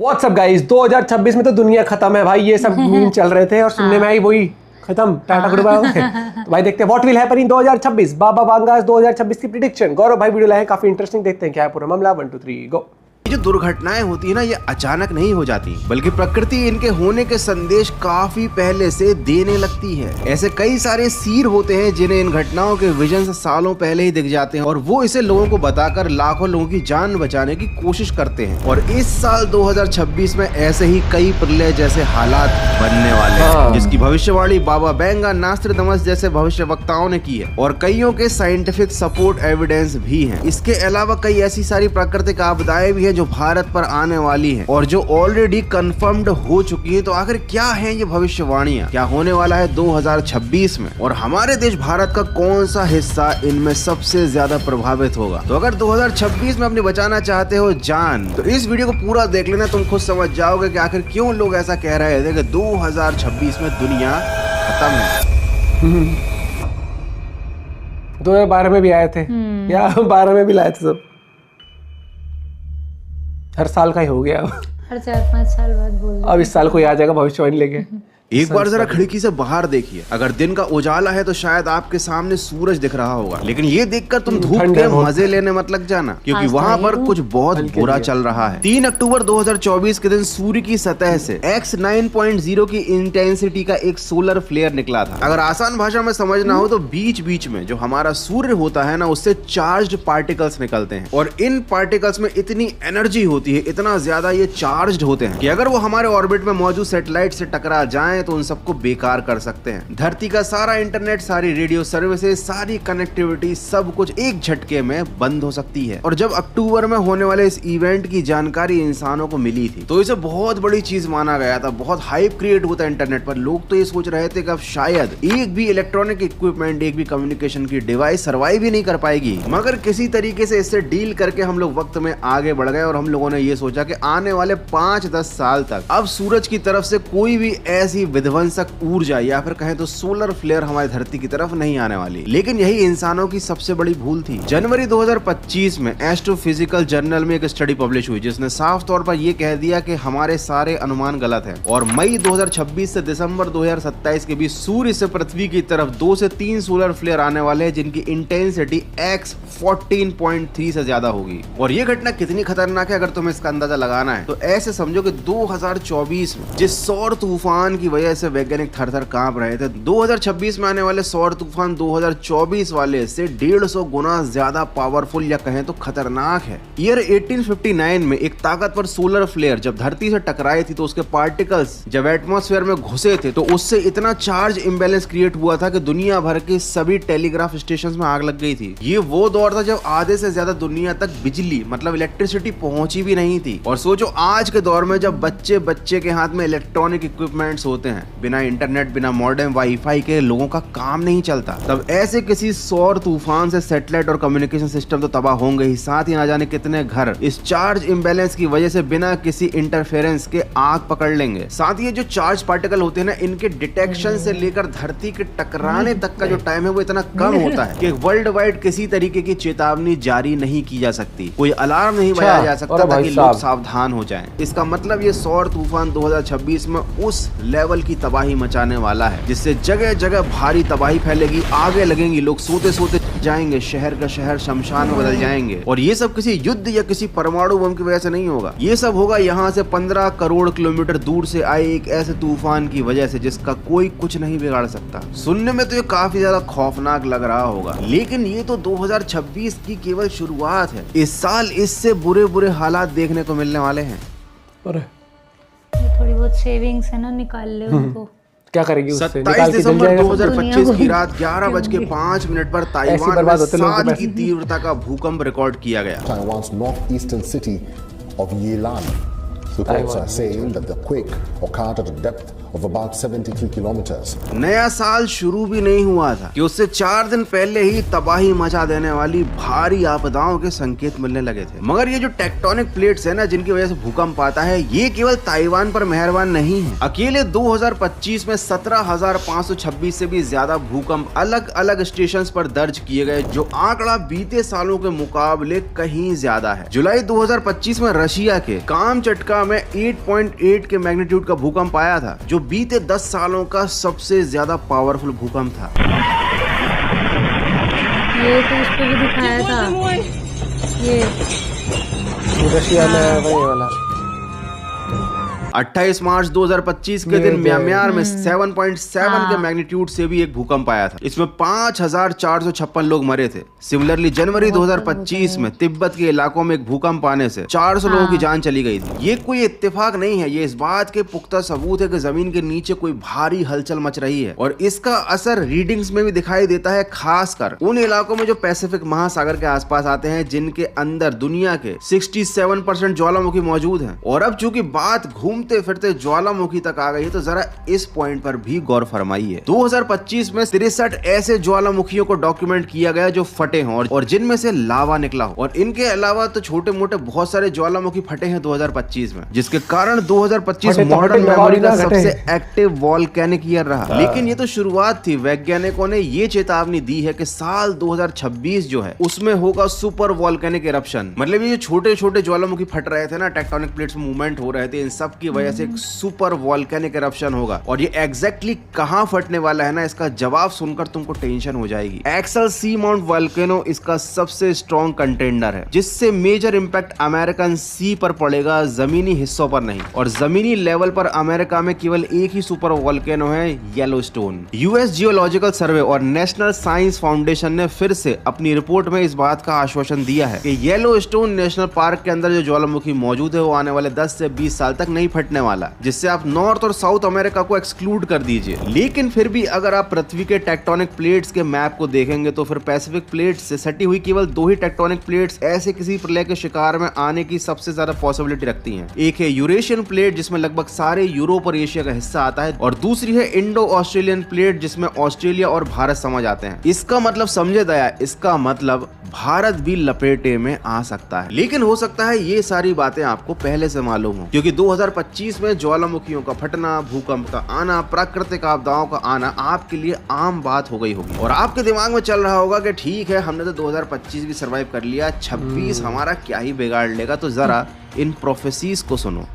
WhatsApp guys, 2026 में तो दुनिया खत्म है भाई, ये सब मीम चल रहे थे और सुनने में आई वही खत्म, टाटा गुड बाय। तो भाई देखते हैं व्हाट विल हैपन इन 2026। बाबा बांगास 2026 की प्रेडिक्शन। गौरव भाई वीडियो लाए, काफी इंटरेस्टिंग, देखते हैं क्या है पूरा मामला। 1 2 3 गो। ये जो दुर्घटनाएं होती है ना, ये अचानक नहीं हो जाती, बल्कि प्रकृति इनके होने के संदेश काफी पहले से देने लगती है। ऐसे कई सारे सीर होते हैं जिन्हें इन घटनाओं के विजन से सालों पहले ही दिख जाते हैं और वो इसे लोगों को बताकर लाखों लोगों की जान बचाने की कोशिश करते हैं। और इस साल 2026 में ऐसे ही कई प्रलय जैसे हालात बनने वाले हैं, जिसकी भविष्यवाणी बाबा बेंगा, नास्ट्राडामस जैसे भविष्यवक्ताओं ने की है और कईयों के साइंटिफिक सपोर्ट एविडेंस भी है। इसके अलावा कई ऐसी सारी प्राकृतिक आपदाएं भी है जो भारत पर आने वाली है और जो ऑलरेडी कंफर्म्ड हो चुकी है। तो आखिर क्या है ये भविष्यवाणियां, क्या होने वाला है 2026 में और हमारे देश भारत का कौन सा हिस्सा इनमें सबसे ज्यादा प्रभावित होगा? तो अगर 2026 में अपनी बचाना चाहते हो जान, तो इस वीडियो को पूरा देख लेना, तुम खुद समझ जाओगे कि आखिर क्यों लोग ऐसा कह रहे थे कि 2026 में दुनिया खत्म है। 2012 में भी आए थे या 12 में भी लाए थे सब। हर साल का ही हो गया, हर 4-5 साल बाद बोल अब इस साल कोई आ जाएगा भविष्यवाणी लेके। एक बार जरा खिड़की से बाहर देखिए, अगर दिन का उजाला है तो शायद आपके सामने सूरज दिख रहा होगा, लेकिन ये देखकर तुम धूप के मजे लेने मत लग जाना, क्योंकि वहाँ पर कुछ बहुत बुरा चल रहा है। 3 अक्टूबर 2024 के दिन सूर्य की सतह से X9.0 की इंटेंसिटी का एक सोलर फ्लेयर निकला था। अगर आसान भाषा में समझना हो तो बीच बीच में जो हमारा सूर्य होता है ना, उससे चार्ज्ड पार्टिकल्स निकलते हैं और इन पार्टिकल्स में इतनी एनर्जी होती है, इतना ज्यादा ये चार्ज्ड होते हैं कि अगर वो हमारे ऑर्बिट में मौजूद सैटेलाइट से टकरा जाए तो उन सबको बेकार कर सकते हैं। धरती का सारा इंटरनेट, सारी रेडियो सर्विसेज, सारी कनेक्टिविटी, सब कुछ एक झटके में बंद हो सकती है। और जब अक्टूबर में होने वाले इस इवेंट की जानकारी इंसानों को मिली थी तो इसे बहुत बड़ी चीज माना गया था, बहुत हाइप क्रिएट होता है इंटरनेट पर। लोग तो ये सोच रहे थे कि अब शायद एक भी इलेक्ट्रॉनिक इक्विपमेंट, एक भी कम्युनिकेशन की डिवाइस सर्वाइव ही नहीं कर पाएगी, मगर किसी तरीके से इससे डील करके हम लोग वक्त में आगे बढ़ गए और हम लोगों ने ये सोचा कि आने वाले 5-10 साल तक अब सूरज की तरफ से कोई भी ऐसी विध्वंसक ऊर्जा या फिर कहें तो सोलर फ्लेयर हमारी धरती की तरफ नहीं आने वाली। लेकिन यही इंसानों की सबसे बड़ी भूल थी। जनवरी 2025 में एस्ट्रोफिजिकल जर्नल में एक स्टडी पब्लिश हुई जिसने साफ तौर पर यह कह दिया कि हमारे सारे अनुमान गलत हैं और मई 2026 से दिसंबर 2027 के बीच सूर्य से पृथ्वी की तरफ 2 से 3 सोलर फ्लेयर आने वाले हैं जिनकी इंटेंसिटी X14.3 से ज्यादा होगी। और ये घटना कितनी खतरनाक है अगर तुम्हें इसका अंदाजा लगाना है तो ऐसे समझो कि 2024 में जिस सौर तूफान की वजह से वैज्ञानिक थर-थर कांप रहे थे, 2026 में आने वाले सौर तूफान 2024 वाले से 150 गुना ज्यादा पावरफुल या कहें तो खतरनाक है। ईयर 1859 में एक ताकतवर सोलर फ्लेयर जब धरती से टकराई थी तो उसके पार्टिकल्स जब एटमॉस्फेयर में घुसे थे तो उससे इतना चार्ज इम्बैलेंस क्रिएट हुआ था कि दुनिया भर के सभी टेलीग्राफ स्टेशन में आग लग गई थी। ये वो दौर था जब आधे से ज्यादा दुनिया तक बिजली मतलब इलेक्ट्रिसिटी पहुंची भी नहीं थी। और सोचो आज के दौर में जब बच्चे बच्चे के हाथ में इलेक्ट्रॉनिक इक्विपमेंट्स होते हैं, बिना इंटरनेट, बिना मॉडेम वाईफाई के लोगों का काम नहीं चलता, तब ऐसे किसी सौर तूफान से सैटेलाइट और कम्युनिकेशन सिस्टम तो तबाह होंगे ही, साथ ही ना जाने कितने घर इस चार्ज इम्बैलेंस की वजह से बिना किसी इंटरफेरेंस के आग पकड़ लेंगे। साथ ही ये जो चार्ज पार्टिकल होते हैं ना, इनके डिटेक्शन से लेकर धरती के टकराने तक का जो टाइम है वो इतना कम होता है कि वर्ल्ड वाइड किसी तरीके की चेतावनी जारी नहीं की जा सकती, कोई अलार्म नहीं बजाया जा सकता ताकि लोग सावधान हो जाएं। इसका मतलब ये सौर तूफान 2026 में उस लेवल की तबाही मचाने वाला है जिससे जगह जगह भारी तबाही फैलेगी, आगे लगेंगी, लोग सोते सोते जाएंगे, शहर का शहर शमशान में बदल जाएंगे। और ये सब किसी युद्ध या किसी परमाणु बम की वजह से नहीं होगा, ये सब होगा यहाँ से 15 करोड़ किलोमीटर दूर से आए एक ऐसे तूफान की वजह से जिसका कोई कुछ नहीं बिगाड़ सकता। सुनने में तो ये काफी ज्यादा खौफनाक लग रहा होगा, लेकिन ये तो 2026 की केवल शुरुआत है। इस साल इससे बुरे बुरे हालात देखने को मिलने वाले हैं। थोड़ी बहुत सेविंग्स है ना, निकाल ले उनको। क्या करेंगे उससे? 27 दिसंबर 2025 की रात 11:05 पर ताइवान में 7 की तीव्रता का भूकंप रिकॉर्ड किया गया। Taiwan's northeastern city of Yilan. Reports are saying that the quake occurred at a depth of about 73 kilometers. नया साल शुरू भी नहीं हुआ था कि उससे 4 दिन पहले ही तबाही मचा देने वाली भारी आपदाओं के संकेत मिलने लगे थे। मगर ये जो टेक्टोनिक प्लेट्स है ना, जिनकी वजह से भूकंप आता है, ये केवल ताइवान पर मेहरबान नहीं है। अकेले 2025 में 17,526 से भी ज्यादा भूकंप अलग अलग स्टेशंस पर दर्ज किए गए, जो आंकड़ा बीते सालों के मुकाबले कहीं ज्यादा है। जुलाई 2025 में रशिया के कामचटका में 8.8 के मैग्नीट्यूड का भूकंप आया था, जो बीते 10 सालों का सबसे ज्यादा पावरफुल भूकंप था। ये तो उस पे भी दिखाया था, ये रशिया में वही वाला 28 मार्च 2025 के दिन म्यांमार में 7.7 के मैग्नीट्यूड से भी एक भूकंप आया था। इसमें 5,456 लोग मरे थे। सिमिलरली जनवरी 2025 में तिब्बत के इलाकों में एक भूकंप आने से 400 लोगों की जान चली गई थी। ये कोई इत्तेफाक नहीं है, ये इस बात के पुख्ता सबूत है कि जमीन के नीचे कोई भारी हलचल मच रही है, और इसका असर रीडिंग्स में भी दिखाई देता है, खासकर उन इलाकों में जो पैसिफिक महासागर के आसपास आते हैं, जिनके अंदर दुनिया के 67% ज्वालामुखी मौजूद हैं। और अब चूंकि बात घूमते फिरते ज्वालामुखी तक आ गई है, तो जरा इस पॉइंट पर भी गौर फरमाइए। 2025 में 63 ऐसे ज्वालामुखियों को डॉक्यूमेंट किया गया जो फटे हों और जिनमें से लावा निकला हो। और इनके अलावा तो छोटे मोटे बहुत सारे ज्वालामुखी फटे हैं 2025 में, जिसके कारण 2025 मॉडर्न मेमोरी का सबसे एक्टिव वॉल्केनिक ईयर रहा। लेकिन ये तो शुरुआत थी। वैज्ञानिकों ने ये चेतावनी दी है कि साल 2026 जो है, उसमें होगा सुपर वॉल्केनिक इरप्शन। मतलब ये छोटे छोटे ज्वालामुखी फट रहे थे ना, टेक्टोनिक प्लेट्स में मूवमेंट हो रहे थे, इन सब की वजह से एक सुपर वॉल्केनिक इरप्शन होगा। और ये एग्जैक्टली कहां फटने वाला है ना, इसका जवाब सुनकर तुमको टेंशन हो जाएगी। एक्सेल सी माउंट वॉल्केनो इसका सबसे स्ट्रॉन्ग कंटेंडर है, जिससे मेजर इंपैक्ट अमेरिकन सी पर पड़ेगा, जमीनी हिस्सों पर नहीं। और जमीनी लेवल पर अमेरिका में केवल एक ही सुपर वॉल्केनो है, येलोस्टोन। यूएस जियोलॉजिकल सर्वे और नेशनल साइंस फाउंडेशन ने फिर से अपनी रिपोर्ट में इस बात का आश्वासन दिया है कि येलोस्टोन नेशनल पार्क के अंदर जो ज्वालामुखी मौजूद है, वो आने वाले 10 से 20 साल तक नहीं फटने वाला, जिससे आप नॉर्थ और साउथ अमेरिका को एक्सक्लूड कर दीजिए। लेकिन फिर भी अगर आप पृथ्वी के टेक्टोनिक प्लेट्स के मैप को देखेंगे, तो फिर पैसिफिक प्लेट्स से सटी हुई केवल 2 ही टेक्टोनिक प्लेट्स ऐसे किसी प्रलय के शिकार में आने की सबसे ज्यादा पॉसिबिलिटी रखती हैं। एक है यूरेशियन प्लेट, जिसमें लगभग सारे यूरोप और एशिया का हिस्सा आता है, और दूसरी है इंडो ऑस्ट्रेलियन प्लेट, जिसमें ऑस्ट्रेलिया और भारत समझ आते हैं। इसका मतलब समझे दया, इसका मतलब भारत भी लपेटे में आ सकता है। लेकिन हो सकता है ये सारी बातें आपको पहले से मालूम हो, क्योंकि 2025 में ज्वालामुखियों का फटना, भूकंप का आना, प्राकृतिक आपदाओं का आना आपके लिए आम बात हो गई होगी। और आपके दिमाग में चल रहा होगा कि ठीक है, हमने तो 2025 भी सरवाइव कर लिया, 26 हमारा क्या ही बिगाड़ लेगा। तो जरा इन प्रोफेसीज को सुनो।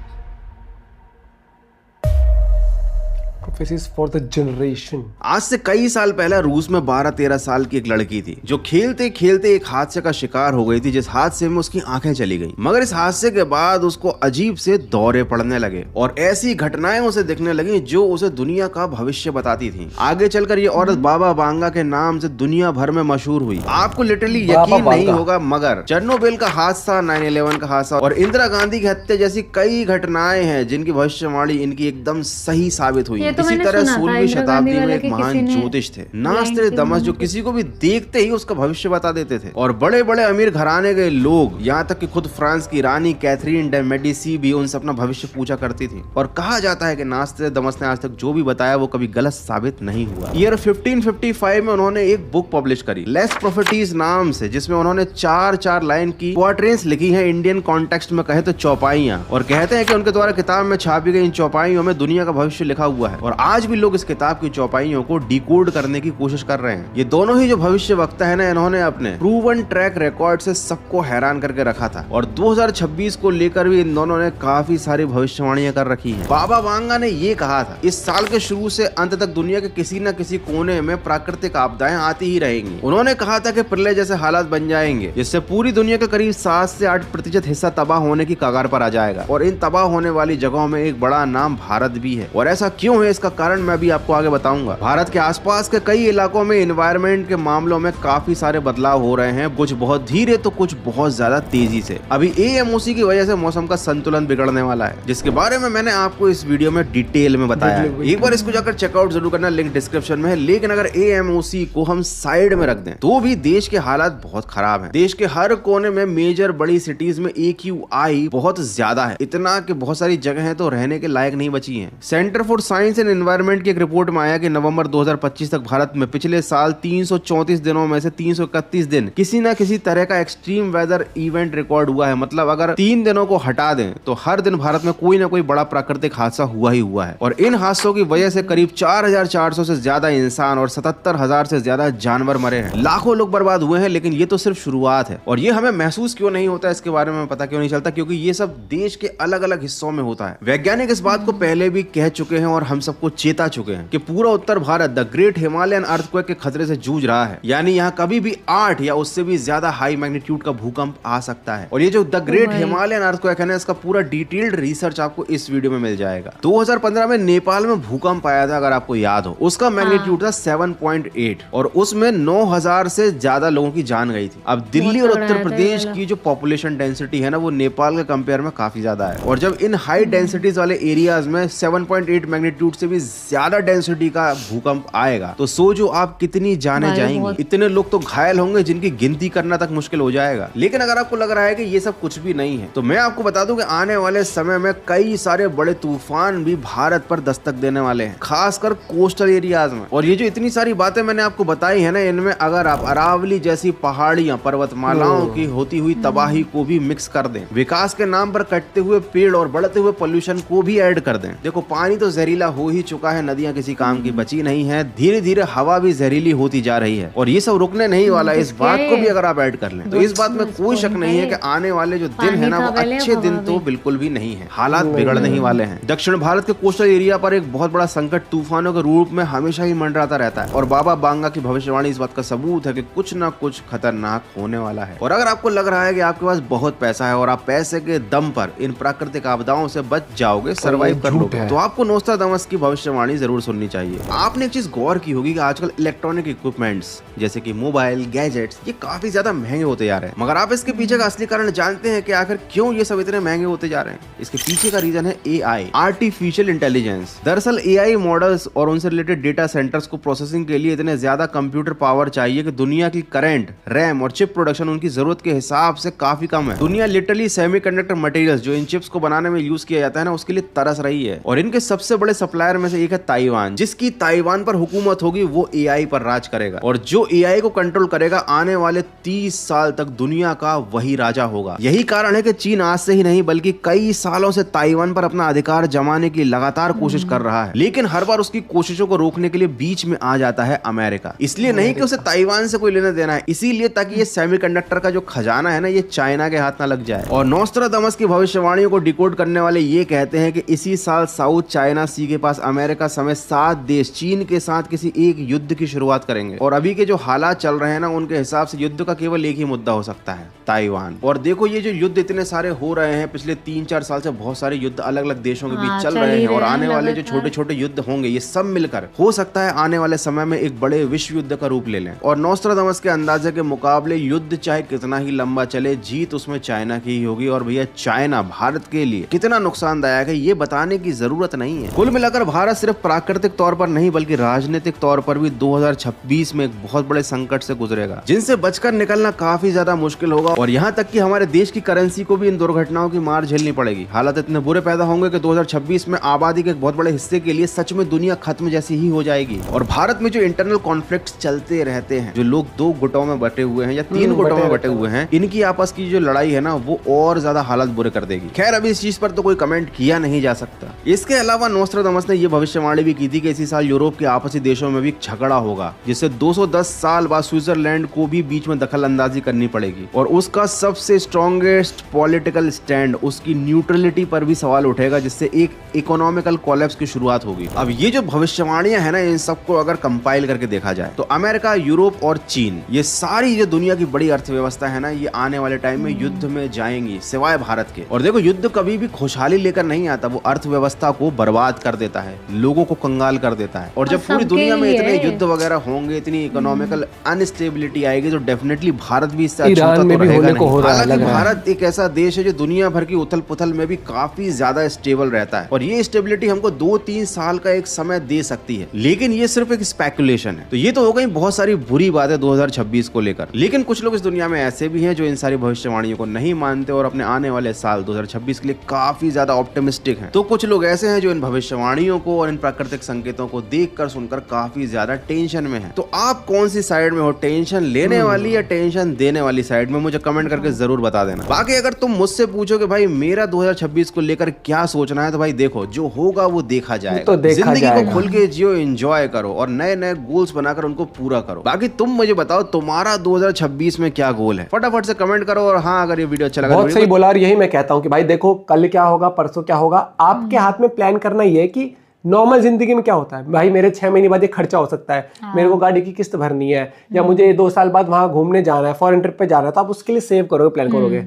Prophecies for the generation। आज से कई साल पहले रूस में 12-13 साल की एक लड़की थी, जो खेलते खेलते एक हादसे का शिकार हो गई थी, जिस हादसे में उसकी आंखें चली गईं। मगर इस हादसे के बाद उसको अजीब से दौरे पड़ने लगे और ऐसी घटनाएं उसे दिखने लगी जो उसे दुनिया का भविष्य बताती थी। आगे चलकर ये औरत बाबा वांगा के नाम से दुनिया भर में मशहूर हुई। आपको लिटरली यकीन नहीं होगा, मगर चेरनोबिल का हादसा, 9/11 का हादसा और इंदिरा गांधी की हत्या जैसी कई घटनाएं हैं जिनकी भविष्यवाणी इनकी एकदम सही साबित हुई। इसी तरह 16वीं शताब्दी में एक महान ज्योतिष थे, नास्ट्रेदामस, जो किसी को भी देखते ही उसका भविष्य बता देते थे। और बड़े बड़े अमीर घराने के लोग, यहाँ तक कि खुद फ्रांस की रानी कैथरीन डे मेडिसी भी उनसे अपना भविष्य पूछा करती थी। और कहा जाता है कि नास्ट्रेदामस ने आज तक जो भी बताया वो कभी गलत साबित नहीं हुआ। ईयर 1555 में उन्होंने एक बुक पब्लिश करी, लेस प्रोफेटीज नाम से, जिसमें उन्होंने 4 लाइन की क्वार्टरेंस लिखी है, इंडियन कॉन्टेक्स्ट में कहे तो चौपाइयां। और कहते हैं कि उनके द्वारा किताब में छापी गई इन चौपाइयों में दुनिया का भविष्य लिखा हुआ है। और आज भी लोग इस किताब की चौपाइयों को डिकोड करने की कोशिश कर रहे हैं। ये दोनों ही जो भविष्य वक्ता है ना, इन्होंने अपने प्रूवन ट्रैक रिकॉर्ड से सबको हैरान करके रखा था। और 2026 को लेकर भी इन दोनों ने काफी सारी भविष्यवाणियां कर रखी हैं। बाबा वांगा ने ये कहा था, इस साल के शुरू से अंत तक दुनिया के किसी न किसी कोने में प्राकृतिक आपदाएं आती ही रहेंगी। उन्होंने कहा था कि प्रलय जैसे हालात बन जाएंगे, जिससे पूरी दुनिया का करीब 7 से 8% हिस्सा तबाह होने की कगार पर आ जाएगा। और इन तबाह होने वाली जगहों में एक बड़ा नाम भारत भी है। और ऐसा क्यों है, इसका कारण मैं भी आपको आगे बताऊंगा। भारत के आसपास के कई इलाकों में एनवायरनमेंट के मामलों में काफी सारे बदलाव हो रहे हैं, कुछ बहुत धीरे तो कुछ बहुत ज्यादा तेजी से। अभी AMOC की वजह से मौसम का संतुलन बिगड़ने वाला है, जिसके बारे में मैंने आपको इस वीडियो में डिटेल में बताया है। एक बार इसको जाकर चेकआउट जरूर करना, लिंक डिस्क्रिप्शन में है। लेकिन अगर AMOC को हम साइड में रख दें तो भी देश के हालात बहुत खराब हैं। देश के हर कोने में मेजर बड़ी सिटीज में AQI बहुत ज्यादा है, इतना कि बहुत सारी जगहें तो रहने के लायक नहीं बची हैं। Centre for science and environment की एक रिपोर्ट में आया कि नवंबर 2025 तक भारत में पिछले साल 334 दिनों में से 331 दिन किसी न किसी तरह का एक्सट्रीम वेदर इवेंट रिकॉर्ड हुआ है। मतलब अगर 3 दिनों को हटा दें तो हर दिन भारत में कोई ना कोई बड़ा प्राकृतिक हादसा हुआ ही हुआ है। और इन हादसों की वजह से करीब 4400 से ज्यादा इंसान और 77,000 से ज्यादा जानवर मरे हैं, लाखों लोग बर्बाद हुए हैं। लेकिन ये तो सिर्फ शुरुआत है। और ये हमें महसूस क्यों नहीं होता, इसके बारे में पता क्यों नहीं चलता? क्योंकि ये सब देश के अलग अलग हिस्सों में होता है। वैज्ञानिक इस बात को पहले भी कह चुके हैं और हम सबको चेता चुके हैं कि पूरा उत्तर भारत द ग्रेट हिमालयन अर्थक्वेक के खतरे से जूझ रहा है। यानी यहाँ कभी भी 8 या उससे भी ज्यादा हाई मैग्नीट्यूड का भूकंप आ सकता है। और ये जो द ग्रेट हिमालयन अर्थक्वेक है ना, इसका पूरा डिटेल्ड रिसर्च आपको इस वीडियो में मिल जाएगा। 2015 में नेपाल में भूकंप आया था, अगर आपको याद हो। उसका मैग्नीट्यूड था 7.8 और उसमें 9000 से ज्यादा लोगों की जान गई थी। अब दिल्ली और उत्तर प्रदेश की जो पॉपुलेशन डेंसिटी है ना, वो नेपाल के कंपेयर में काफी ज्यादा है। और जब इन हाई डेंसिटीज वाले एरियाज में 7.8 मैग्नीट्यूड से भी ज्यादा डेंसिटी का भूकंप आएगा तो सोचो आप कितनी जाने जाएंगी। इतने लोग तो घायल होंगे जिनकी गिनती करना तक मुश्किल हो जाएगा। लेकिन अगर आपको लग रहा है कि ये सब कुछ भी नहीं है तो मैं आपको बता दूं कि आने वाले समय में कई सारे बड़े तूफान भी भारत पर दस्तक देने वाले हैं, खासकर कोस्टल एरियाज में। और ये जो इतनी सारी बातें मैंने आपको बताई है ना, इनमें अगर आप अरावली जैसी पहाड़ियां, पर्वतमालाओं की होती हुई तबाही को भी मिक्स कर दें, विकास के नाम पर कटते हुए पेड़ और बढ़ते हुए पोल्यूशन को भी ऐड कर दें। देखो पानी तो जहरीला हो ही चुका है, नदियां किसी काम की बची नहीं है, धीरे धीरे हवा भी जहरीली होती जा रही है और ये सब रुकने नहीं वाला। इस बात को भी अगर आप ऐड कर लें तो इस बात में कोई शक नहीं है कि आने वाले जो दिन है ना, वो अच्छे दिन तो बिल्कुल भी नहीं है। हालात बिगड़ने ही वाले हैं। दक्षिण भारत के कोस्टल एरिया पर एक बहुत बड़ा संकट तूफानों के रूप में हमेशा ही मंडराता रहता है और बाबा बांगा की भविष्यवाणी इस बात का सबूत है कि कुछ ना कुछ खतरनाक होने वाला है। और अगर आपको लग रहा है कि आपके पास बहुत पैसा है और आप पैसे के दम पर इन प्राकृतिक आपदाओं से बच जाओगे, सरवाइव कर लोगे, तो आपको नोस्ट्राडामस की भविष्यवाणी जरूर सुननी चाहिए। आपने एक चीज गौर की होगी कि आजकल इलेक्ट्रॉनिक इक्विपमेंट्स जैसे कि मोबाइल, गैजेट्स, ये काफी ज्यादा महंगे होते जा रहे हैं। मगर आप इसके पीछे का असली कारण जानते हैं कि आखिर क्यों ये सब इतने महंगे होते जा रहे हैं? इसके पीछे का रीजन है AI, आर्टिफिशियल इंटेलिजेंस। दरअसल AI मॉडल्स और उनसे रिलेटेड डेटा सेंटर्स को प्रोसेसिंग के लिए इतने ज्यादा कंप्यूटर पावर चाहिए कि दुनिया की करंट, रैम और चिप प्रोडक्शन उनकी जरूरत के हिसाब से काफी कम है। दुनिया लिटरली सेमीकंडक्टर मटेरियल्स जो इन चिप्स को बनाने में यूज किया जाता है ना, उसके लिए तरस रही है। और इनके सबसे बड़े सप्लायर में से एक है ताइवान। जिसकी ताइवान पर हुकूमत होगी वो AI पर राज करेगा और जो AI को कंट्रोल करेगा आने वाले 30 साल तक दुनिया का वही राजा होगा। यही कारण है कि चीन आज से ही नहीं बल्कि कई सालों से ताइवान पर अपना अधिकार जमाने की लगातार कोशिश कर रहा है। लेकिन हर बार उसकी कोशिशों को रोकने के लिए बीच में आ जाता है अमेरिका। इसलिए नहीं कि उसे ताइवान से कोई लेना देना है, इसीलिए ताकि ये सेमीकंडक्टर का जो खजाना है ना, ये चाइना के हाथ ना लग जाए। और नोस्ट्राडामस की भविष्यवाणियों को डिकोड करने वाले ये कहते हैं कि इसी साल साउथ चाइना सी के पास अमेरिका समेत 7 देश चीन के साथ किसी एक युद्ध की शुरुआत करेंगे। और अभी के जो हालात चल रहे हैं ना, उनके हिसाब से युद्ध का केवल एक ही मुद्दा हो सकता है, ताइवान। और देखो ये जो युद्ध इतने सारे हो रहे हैं पिछले 3-4 साल से, बहुत सारे युद्ध अलग अलग देशों के बीच चल रहे हैं और आने वाले जो छोटे छोटे युद्ध होंगे ये सब मिलकर हो सकता है आने वाले समय में एक बड़े विश्व युद्ध का रूप ले लें। और नोस्ट्राडामस के अंदाजे के मुकाबले युद्ध चाहे कितना ही लंबा चले, जीत उसमें चाइना की ही होगी। और भैया चाइना भारत के लिए कितना नुकसानदायक है ये बताने की जरूरत नहीं है। कुल मिलाकर भारत सिर्फ प्राकृतिक तौर पर नहीं बल्कि राजनीतिक तौर पर भी 2026 में एक बहुत बड़े संकट से गुजरेगा, जिनसे बचकर निकलना काफी ज्यादा मुश्किल होगा। और यहाँ तक कि हमारे देश की करेंसी को भी इन दुर्घटनाओं की मार झेलनी पड़ेगी। हालात इतने बुरे पैदा होंगे कि 2026 में आबादी के एक बहुत बड़े हिस्से के लिए सच में दुनिया खत्म जैसी ही हो जाएगी। और भारत में जो इंटरनल कॉन्फ्लिक्ट्स चलते रहते हैं, जो लोग 2 गुटों में बटे हुए हैं या 3 गुटों में बटे हुए हैं, इनकी आपस की जो लड़ाई है ना, वो और ज्यादा हालात बुरे कर देगी। खैर अभी इस चीज पर तो कोई कमेंट किया नहीं जा सकता। इसके अलावा नोस्ट्राडामस ने यह भविष्यवाणी भी की थी कि इसी साल यूरोप के आपसी देशों में भी झगड़ा होगा, जिससे 210 साल बाद स्विट्जरलैंड को भी बीच में दखल अंदाजी करनी पड़ेगी। और उसका सबसे स्ट्रॉन्गेस्ट पॉलिटिकल स्टैंड, उसकी न्यूट्रलिटी पर भी सवाल उठेगा, जिससे एक इकोनॉमिकल कोलैप्स की शुरुआत होगी। अब ये जो भविष्यवाणियां है ना, इन सबको अगर कंपाइल करके देखा जाए तो अमेरिका, यूरोप और चीन, ये सारी जो दुनिया की बड़ी अर्थव्यवस्था है ना, ये आने वाले टाइम में युद्ध में जाएंगी सिवाय भारत के। और देखो युद्ध कभी भी खुशहाली लेकर नहीं आता, वो अर्थव्यवस्था को बर्बाद कर देता है, लोगों को कंगाल कर देता है। और जब पूरी दुनिया में इतने युद्ध वगैरह होंगे, इतनी इकोनॉमिकल अनस्टेबिलिटी आएगी, तो डेफिनेटली भारत भी इससे अछूता तो रहेगा नहीं। हालांकि भारत एक ऐसा देश है जो दुनिया भर की उथल पुथल में भी काफी ज्यादा स्टेबल रहता है और ये स्टेबिलिटी हमको 2-3 साल का एक समय दे सकती है। लेकिन ये सिर्फ एक स्पेकुलेशन है। तो ये तो हो गई बहुत सारी बुरी बातें 2026 को लेकर। लेकिन कुछ लोग इस दुनिया में ऐसे भी हैं जो इन सारी भविष्यवाणियों को नहीं मानते और अपने आने वाले साल 2026 के लिए काफी ज्यादा ऑप्टिमिस्टिक हैं। तो कुछ लोग ऐसे हैं जो इन भविष्यवाणियों कहानियों को और इन प्राकृतिक संकेतों को देखकर सुनकर काफी ज्यादा टेंशन में है। तो आप कौन सी साइड में हो, टेंशन लेने वाली या टेंशन देने वाली साइड में, मुझे कमेंट करके जरूर बता देना। बाकी अगर तुम मुझसे पूछो कि भाई मेरा 2026 को लेकर क्या सोचना है, तो भाई देखो जो होगा वो देखा जाएगा। तो देखा जिंदगी जाएगा। को खुल के जियो, एंजॉय करो और नए नए गोल्स बनाकर उनको पूरा करो। बाकी तुम मुझे बताओ तुम्हारा 2026 में क्या गोल है, फटाफट से कमेंट करो। और हाँ, अगर ये वीडियो अच्छा लगा, बहुत सही बोला। और यही मैं कहता हूँ कि भाई देखो कल क्या होगा, परसों क्या होगा, आपके हाथ में प्लान करना ये है कि नॉर्मल जिंदगी में क्या होता है भाई, मेरे 6 महीने बाद ये खर्चा हो सकता है, मेरे को गाड़ी की किस्त भरनी है, या मुझे 2 साल बाद वहां घूमने जाना है, फॉरेन ट्रिप पे जाना है, तो आप उसके लिए सेव करोगे, प्लान करोगे।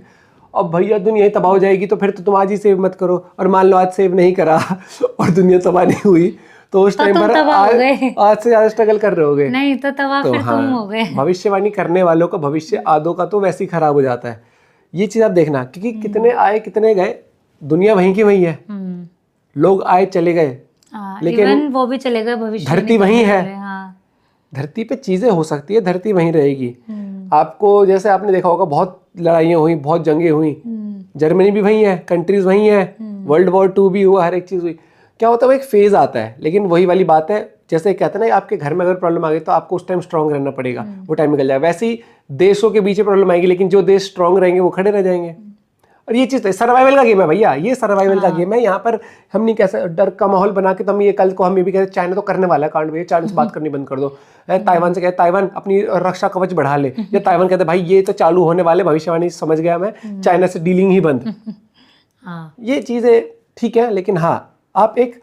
अब भैया दुनिया ही तबाह हो जाएगी, तो फिर तो तुम आज ही सेव मत करो। और मान लो आज सेव नहीं करा और दुनिया तबाह नहीं हुई, तो उस टाइम पर आज से ज्यादा स्ट्रगल कर रहे होगे। नहीं तो तबाह फिर तुम हो गए। भविष्यवाणी करने वालों का भविष्य आदों का तो वैसे ही खराब हो जाता है। ये चीज आप देखना, क्योंकि कितने आए कितने गए, दुनिया वहीं की वहीं है, लोग आए चले गए, लेकिन वो भी चले गए, भविष्य धरती वहीं है। हाँ। धरती पे चीजें हो सकती है, धरती वहीं रहेगी। आपको जैसे आपने देखा होगा बहुत लड़ाइयाँ हुई, बहुत जंगें हुई, जर्मनी भी वहीं है, कंट्रीज वहीं है, वर्ल्ड वॉर 2 भी हुआ, हर एक चीज हुई। क्या होता है, वो एक फेज आता है, लेकिन वही वाली बात है, जैसे कहते हैं ना, आपके घर में अगर प्रॉब्लम आ गई तो आपको उस टाइम स्ट्रांग रहना पड़ेगा, वो टाइम निकल जाएगा। वैसे ही देशों के बीच प्रॉब्लम आएगी, लेकिन जो देश स्ट्रांग रहेंगे वो खड़े रह जाएंगे। और ये चीज सर्वाइवल का गेम है भैया, ये सर्वाइवल का गेम है। यहाँ पर हम नहीं कैसे डर का माहौल बना के, तो हम ये कल को हम ये भी कहते चाइना तो करने वाला है कांड, भैया चाइना से बात करनी बंद कर दो। ताइवान से कहते ताइवान अपनी रक्षा कवच बढ़ा ले, या ताइवान कहते भाई ये तो चालू होने वाले, भविष्यवाणी समझ गया मैं, चाइना से डीलिंग ही बंद। ये चीजें ठीक है, लेकिन हाँ आप एक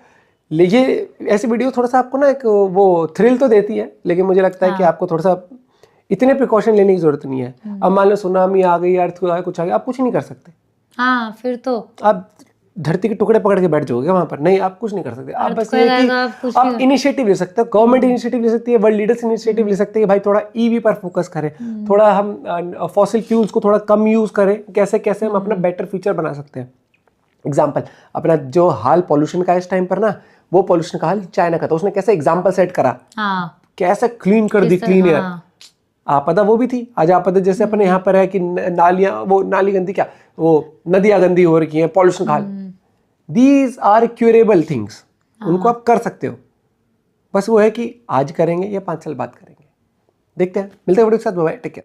ये ऐसी वीडियो थोड़ा सा आपको ना एक वो थ्रिल तो देती है, लेकिन मुझे लगता है कि आपको थोड़ा सा इतने प्रिकॉशन लेने की जरूरत नहीं है। अब मान लो सुनामी आ गई, अर्थक्वेक आ गया, कुछ आ गया, आप कुछ नहीं कर सकते। हाँ फिर तो आप धरती के टुकड़े पकड़ के बैठ जाओगे वहां पर, नहीं आप कुछ नहीं कर सकते। आप बस ये कि आप इनिशिएटिव ले सकते हो, गवर्नमेंट इनिशिएटिव ले सकती है, वर्ल्ड लीडर्स इनिशिएटिव ले सकते हैं कि भाई थोड़ा ईवी पर फोकस करें, थोड़ा हम फॉसिल फ्यूल्स को थोड़ा कम यूज करें, कैसे कैसे हम अपना बेटर फ्यूचर बना सकते हैं। एग्जाम्पल, अपना जो हाल पॉल्यूशन का इस टाइम पर ना, वो पॉल्यूशन का हाल चाइना का था, उसने कैसे एग्जाम्पल सेट करा, कैसे क्लीन कर दी, क्लीन एयर। आपदा वो भी थी। आज आपदा जैसे अपने यहाँ पर है कि नालियां, वो नाली गंदी, क्या वो नदियां गंदी हो रखी हैं, पॉल्यूशन का हाल। दीज आर क्यूरेबल थिंग्स, उनको आप कर सकते हो। बस वो है कि आज करेंगे या 5 साल बाद करेंगे। देखते हैं, मिलते हैं वीडियो के साथ, बाय, टेक केयर।